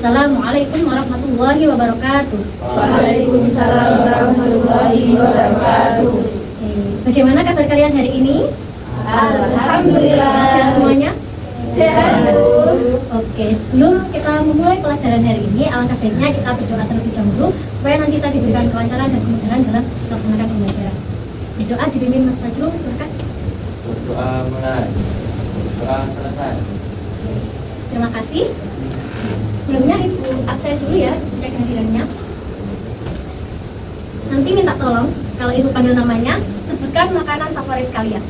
Assalamualaikum warahmatullahi wabarakatuh. Waalaikumsalam warahmatullahi wabarakatuh. Bagaimana kabar kalian hari ini? Alhamdulillah. Sehat semuanya? Sehat, Bu. Oke, sebelum kita memulai pelajaran hari ini, alangkah baiknya kita berdoa terlebih dahulu supaya nanti kita diberikan kelancaran dan kemudahan dalam melaksanakan pembelajaran. Berdoa dipimpin Mas Fajrul, silakan. Berdoa mulai, berdoa selesai. Terima kasih. Sebelumnya Ibu absen dulu ya, cek hadirannya. Nanti minta tolong kalau Ibu panggil namanya, sebutkan makanan favorit kalian.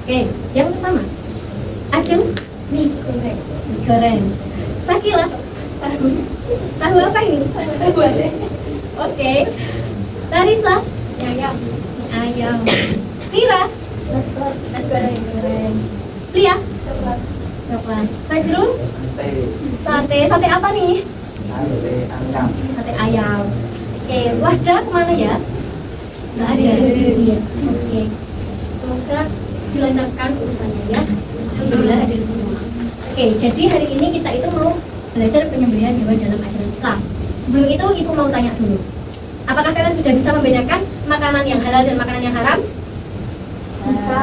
Oke, yang pertama, Ajeng, mie goreng. Mie goreng. Sakila, tahu. Tahu apa ini? Tahu ada. Oke. Tarisa, ayam. Ayam. Tira, nasi goreng. Lia, coklat. Coklat. Fajrul, sate. Sate apa nih? Sate ayam. Sate ayam. Oke, Wahda kemana ya? Nggak ada. Oke. Semoga dilancarkan urusannya ya. Alhamdulillah hadir semua. Oke, jadi hari ini kita itu mau belajar penyembelihan hewan dalam ajaran Islam. Sebelum itu Ibu mau tanya dulu. Apakah kalian sudah bisa membedakan makanan yang halal dan makanan yang haram? Bisa.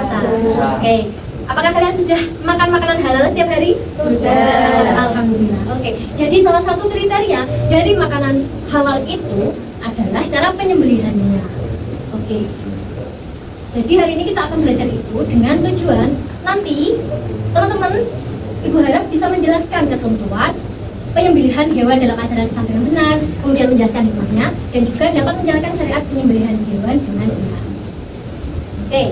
Oke. Apakah kalian sudah makan makanan halal setiap hari? Sudah. Alhamdulillah. Oke. Jadi salah satu kriteria dari makanan halal itu adalah cara penyembelihannya. Oke. Jadi hari ini kita akan belajar itu dengan tujuan nanti teman-teman Ibu harap bisa menjelaskan ketentuan penyembelihan hewan dalam ajaran Islam dengan benar, kemudian menjelaskan hikmahnya dan juga dapat menjalankan syariat penyembelihan hewan dengan benar. Oke.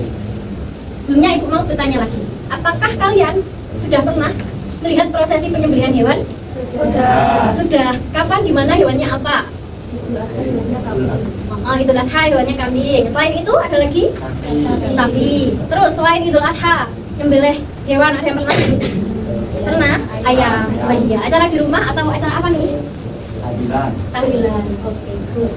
Sebelumnya Ibu mau bertanya lagi. Apakah kalian sudah pernah melihat prosesi penyembelihan hewan? Sudah. Sudah. Kapan, di mana, hewannya apa? Oh, Idul Adha hewannya kambing. Selain itu ada lagi? Sapi. Terus selain Idul Adha, nyembelih hewan ada yang pernah? Pernah? Ayam. Oh iya. Acara di rumah atau acara apa nih? Tahlilan. Tahlilan. Oke, good.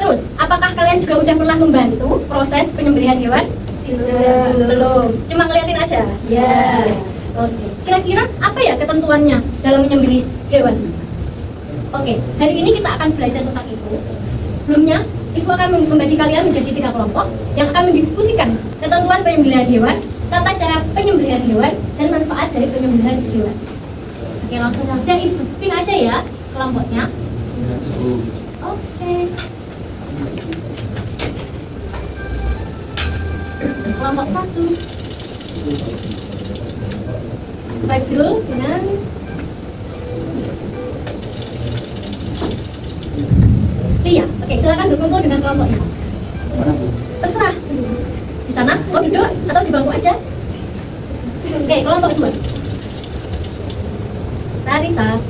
Terus, apakah kalian juga udah pernah membantu proses penyembelihan hewan? Belum. Cuma ngeliatin aja? Ya. Oke. Kira-kira apa ya ketentuannya dalam menyembelih hewan? Oke, hari ini kita akan belajar tentang itu. Sebelumnya, Ibu akan membagi kalian menjadi 3 kelompok yang akan mendiskusikan ketentuan penyembelihan hewan, tata cara penyembelihan hewan, dan manfaat dari penyembelihan hewan. Oke, langsung saja Ibu spin aja ya kelompoknya. Oke. Kelompok 1 Fajrul dengan Lia. Oke, silakan berkumpul dengan kelompoknya. Terserah. Di sana mau duduk atau di bangku aja? Oke, kelompok 2 Tarisa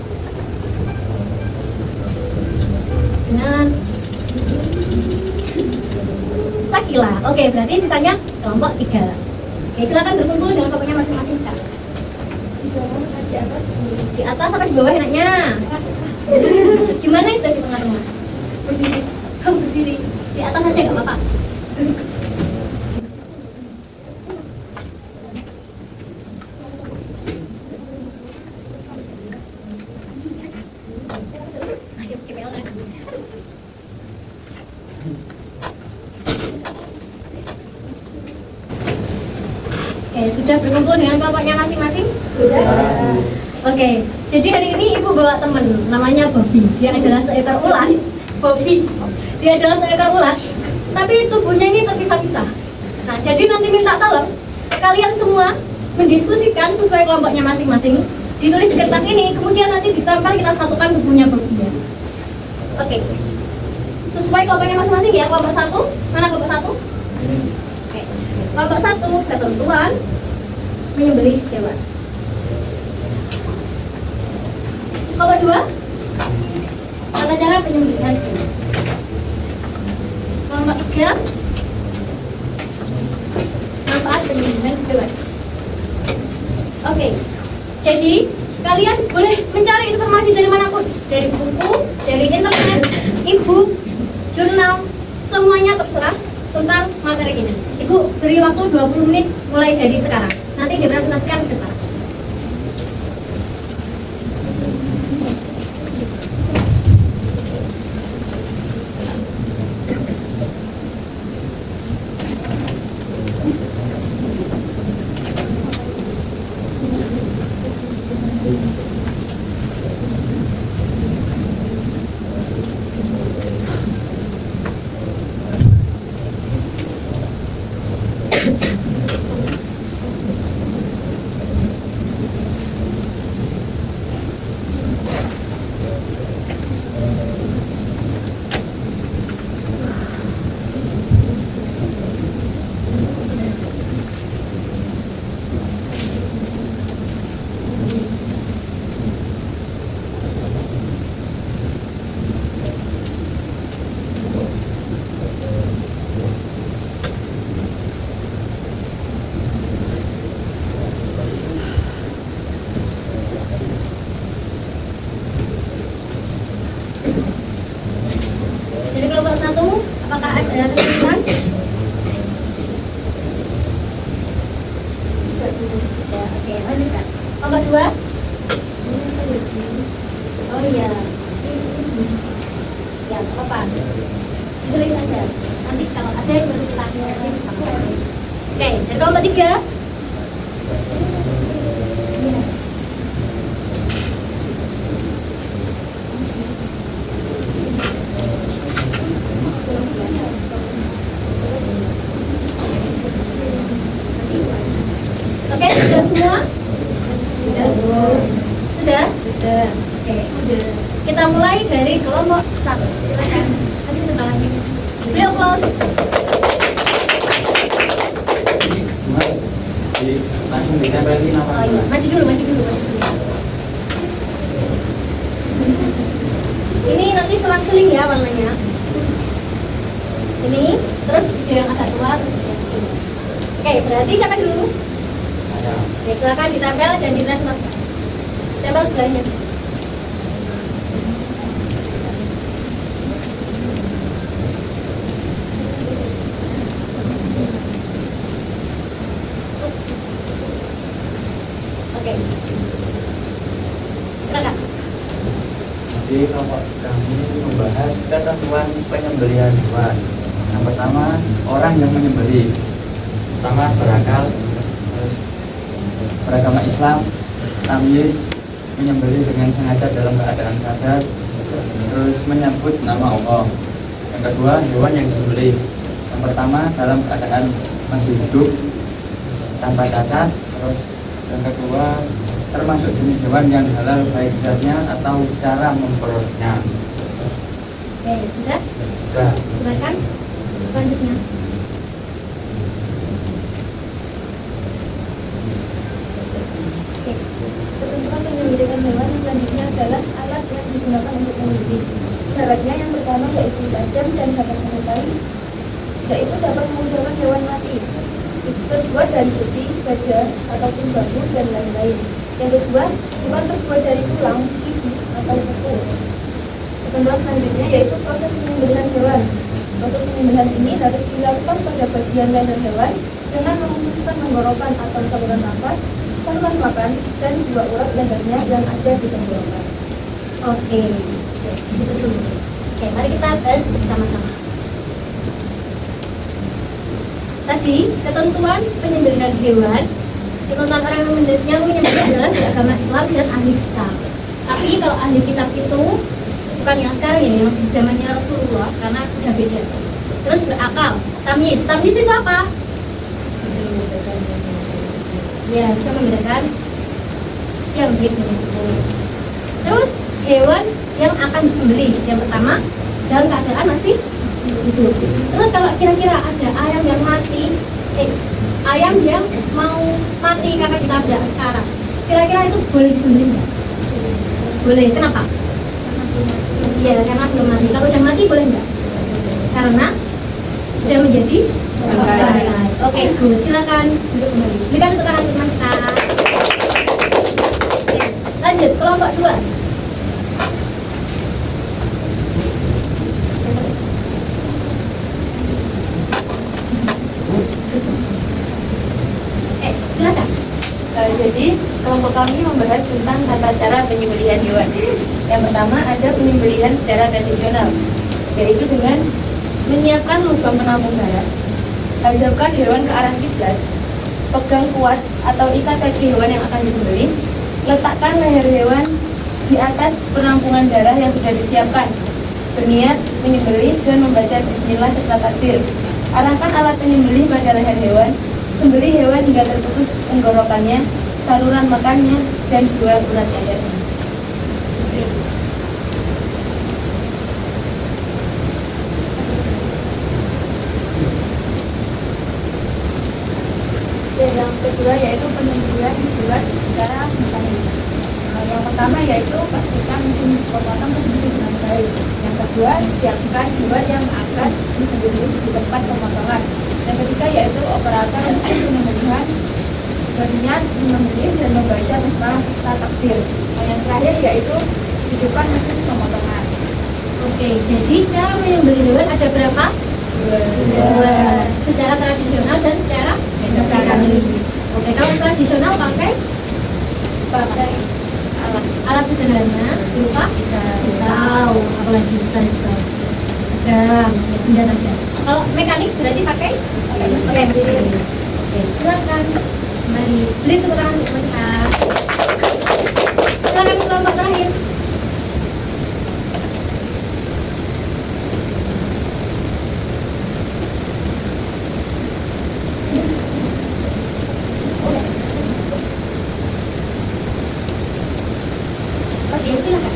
dengan Sakila. Oke, berarti sisanya kelompok 3. Oke, silakan berkumpul dengan kelompoknya masing-masing sekarang. Di atas apa di bawah enaknya? Gimana itu di tengah rumah? Berdiri. Kamu berdiri. Di atas aja nggak apa-apa. Ayo, kemelan. Oke, sudah berkumpul dengan kelompoknya masing-masing? Sudah. Oke, jadi hari ini Ibu bawa temen, namanya Bobby. Dia adalah seekor ular. Bobby. Dia adalah seekor ular, tapi tubuhnya ini terpisah-pisah. Nah, jadi nanti minta tolong kalian semua mendiskusikan sesuai kelompoknya masing-masing. Ditulis di kertas ini, kemudian nanti ditempel kita satukan tubuhnya Bobby. Oke. Sesuai kelompoknya masing-masing ya. Kelompok 1, mana kelompok 1? Oke. Kelompok 1, ketentuan menyembelih hewan. Kelompok 2, tata cara penyembelihan hewan. Kelompok 3, manfaat penyembelihan hewan. Oke, jadi kalian boleh mencari informasi dari manapun, dari buku, dari internet, e-book, jurnal, semuanya terserah tentang materi ini. Ibu beri waktu 20 menit mulai dari sekarang. Nanti dipresentasikan ke depan. Dari kelompok 1, apakah ada kesulitan? Ya, oke, lanjutkan. Kelompok 2? Oh iya. Ya, apa? Tulis saja. Nanti kalau ada yang perlu kita koreksi bersama-sama. Oke, dari kelompok 3? Oke, sudah semua? Sudah? Sudah. Oke, kita mulai dari kelompok 1. Silakan. Kasih tepuk tangan. Beliau close. Langsung ditempelin Oh apa? iya, maju dulu. Ini nanti selang-seling ya warnanya. Ini, terus hijau yang agak tua, terus yang ini. Oke, berarti siapa dulu? Ada. Oke, silakan ditempel dan ditempel. Tempel sebelahnya. Oke. Silakan. Jadi kelompok kami membahas ketentuan penyembelihan hewan. Yang pertama, orang yang menyembelih. Pertama, berakal, terus beragama Islam, tamyiz, menyembelih dengan sengaja dalam keadaan sadar, terus menyebut nama Allah. Yang kedua, hewan yang disembelih. Yang pertama, dalam keadaan masih hidup, tanpa cacat. Terus yang kedua, termasuk jenis hewan yang halal baik zatnya atau cara memperolehnya. Oke, sudah? Sudah. Silakan. Selanjutnya. Oke. Ketentuan penyembelihan hewan selanjutnya adalah alat yang digunakan untuk menyembelih. Syaratnya yang pertama yaitu tajam dan dapat mengetahui, yaitu dapat memudahkan hewan mati. Terbuat dari besi, baja, ataupun bambu dan lain-lain. Yang kedua, hewan terbuat dari tulang, gigi, atau kuku. Ketentuan selanjutnya yaitu proses penyembelihan hewan. Proses penyembelihan ini harus dilakukan pada bagian leher hewan dengan memutuskan tenggorokan atau saluran nafas, saluran makan, dan dua urat lehernya yang ada di tenggorokan. Oke. Itu dulu. Oke, mari kita bahas bersama-sama. Tadi ketentuan penyembelihan hewan, ketentuan orang yang menyembelih adalah beragama Islam dan ahli kitab. Tapi kalau ahli kitab itu bukan yang sekarang ya, yang di zamannya Rasulullah, karena udah beda. Terus berakal, tamyiz. Tamyiz itu apa? Ya, bisa membedakan yang baik dan yang buruk. Terus hewan yang akan disembelih, yang pertama dalam keadaan masih hidup. Terus kalau kira-kira ada ayam yang mati, ayam yang mau mati karena ditabrak sekarang, kira-kira itu boleh disembelih nggak? Boleh. Kenapa? Iya, karena belum mati. Kalau udah mati boleh nggak? Karena sudah menjadi bangkai. Oke, good. Silakan duduk kembali. Berikan tepuk tangan untuk teman kita. Oke, lanjut kelompok 2. Silakan. Jadi, kelompok kami membahas tentang tata cara penyembelihan hewan. Yang pertama ada penyembelihan secara tradisional, yaitu dengan menyiapkan lubang penampung darah, hadapkan hewan ke arah kiblat, pegang kuat atau ikat kaki hewan yang akan disembelih, Letakkan leher hewan di atas penampungan darah yang sudah disiapkan. Berniat menyembelih dan membaca bismillah serta takbir. Arahkan alat penyembelih pada leher hewan. Sembelih hewan hingga terputus tenggorokannya, saluran makannya, dan dua urat lehernya. Dan yang kedua yaitu penyembelihan hewan secara mekanik. Yang pertama yaitu pastikan mesin pemotong berfungsi dengan baik. Yang kedua, siapkan hewan yang akan disembelih di tempat pemotongan. Yang ketiga yaitu operator mesin penyembelihan berniat menyembelih dan membaca bismillah serta takbir. Yang terakhir yaitu hidupkan mesin pemotongan. Oke, jadi cara menyembelih hewan ada berapa? Dua. Secara tradisional dan secara mekanik. Oke, kalau tradisional pakai alat sederhana berupa pisau, apalagi bukan pisau, pedang, benda tajam. Kalau mekanik berarti pakai mesin. Oke, silakan. Mari beri tepuk tangan untuk mereka. Silakan kelompok terakhir. Oke, silakan.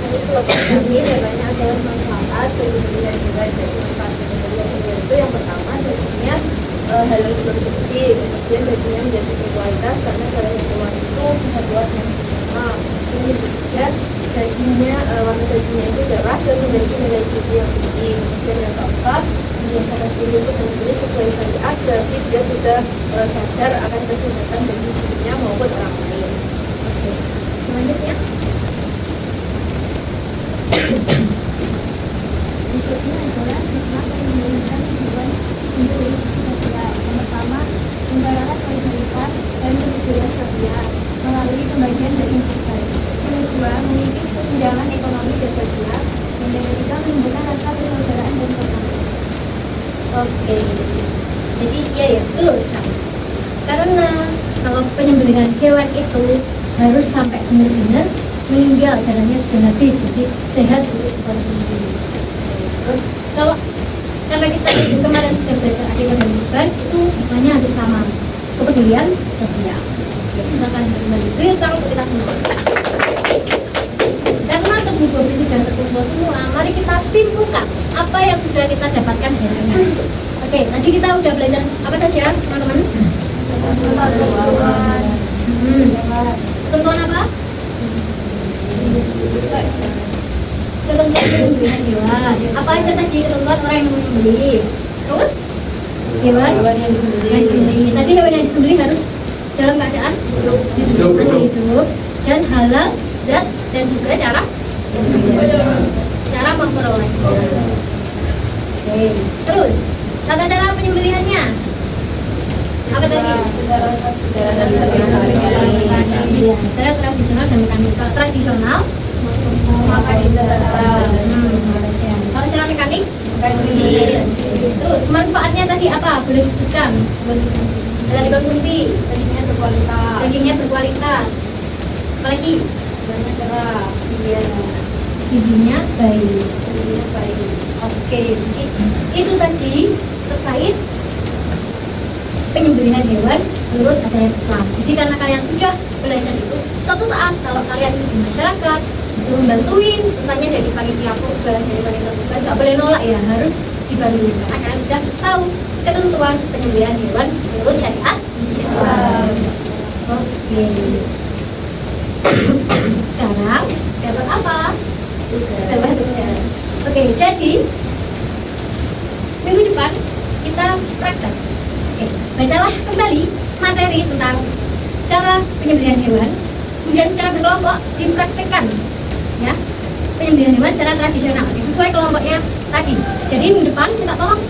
Jadi kelompok kami temanya adalah manfaat penyembelihan hewan. Jadi manfaat penyembelihan hewan itu yang pertama dagingnya halal dikonsumsi, kemudian dagingnya menjadi berkualitas karena kalau hewan itu bisa buat yang sempurna. Kemudian dagingnya warna dagingnya itu cerah dan memiliki nilai gizi yang tinggi. Kemudian yang keempat membiasakan diri untuk membeli sesuai syariat, berarti dia sudah sadar akan kesehatan bagi dirinya maupun orang lain. Oke, selanjutnya. Berikutnya adalah hikmah penyembelihan hewan untuk sosial. Yang pertama, mempererat solidaritas dan kepedulian sosial melalui pembagian daging kurban. Yang kedua, mengikis kesenjangan ekonomi dan sosial. Dan yang ketiga, menimbulkan rasa persaudaraan dan persatuan. Oke, jadi iya ya, betul sekali. Karena kalau penyembelihan hewan itu harus sampai benar-benar meninggal, darahnya sudah habis, jadi sehat untuk seperti itu. Terus kalau karena kita kemarin sudah belajar adikah dan beban, itu hikmahnya hampir sama, kepedulian sosial. Jadi silakan kembali beri tangan untuk kita semua. Karena tubuh Bobi sudah terkumpul semua, mari kita simpulkan apa yang sudah kita dapatkan hari ini. Oke, tadi kita udah belajar apa saja, teman-teman? Ketentuan apa? Ketentuan penyembelihan hewan. Apa aja tadi ketentuan orang yang menyembelih? Terus hewan yang disembelih. Tadi hewan yang disembelih harus dalam keadaan hidup dan halal, zat, dan juga cara memperolehnya. Oke, terus tata cara penyembelihannya apa tadi? Secara tradisional dan mekanik. Kalau tradisional kalau secara mekanik terus manfaatnya tadi apa? Boleh disebutkan? Dari konsumsi dagingnya berkualitas, apalagi warna cerah, gizinya baik. Oke, itu tadi terkait penyembelihan hewan menurut ajaran Islam. Jadi karena kalian sudah belajar itu, suatu saat kalau kalian di masyarakat disuruh membantuin, misalnya dari panitia kurban, dari panitia kurban, nggak boleh nolak ya, harus dibantuin karena kalian sudah tahu ketentuan penyembelihan hewan menurut syariat Islam. Oke. Sekarang dapat apa? Dapat tugas. Oke, jadi minggu depan kita praktek. Oke, bacalah kembali materi tentang cara penyembelihan hewan, kemudian secara berkelompok dipraktekkan ya penyembelihan hewan secara tradisional sesuai kelompoknya tadi. Jadi minggu depan kita tolong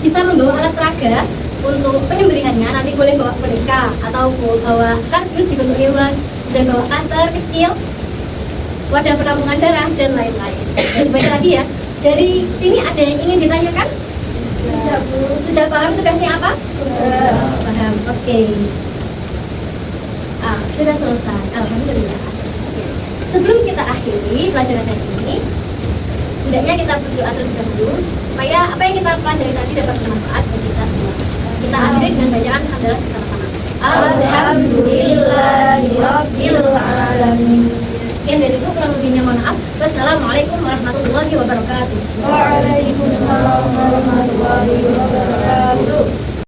bisa membawa alat peraga untuk penyembelihannya. Nanti boleh bawa boneka atau bawa kardus dibentuk hewan, dan bawa cutter kecil, wadah penampungan darah, dan lain-lain. Dan baca lagi ya. Dari sini ada yang ingin ditanyakan? Sudah paham tugasnya apa? Sudah paham. Oke. Sudah selesai, alhamdulillah. Sebelum kita akhiri pelajaran hari ini, hendaknya kita berdoa terlebih dahulu supaya apa yang kita pelajari tadi dapat bermanfaat bagi kita semua. Kita akhiri dengan bacaan hamdalah bersama-sama. Alhamdulillahirabbil alamin. Sekian dari itu, kurang lebihnya mohon maaf. Wassalamualaikum warahmatullahi wabarakatuh. Waalaikumsalam warahmatullahi wabarakatuh.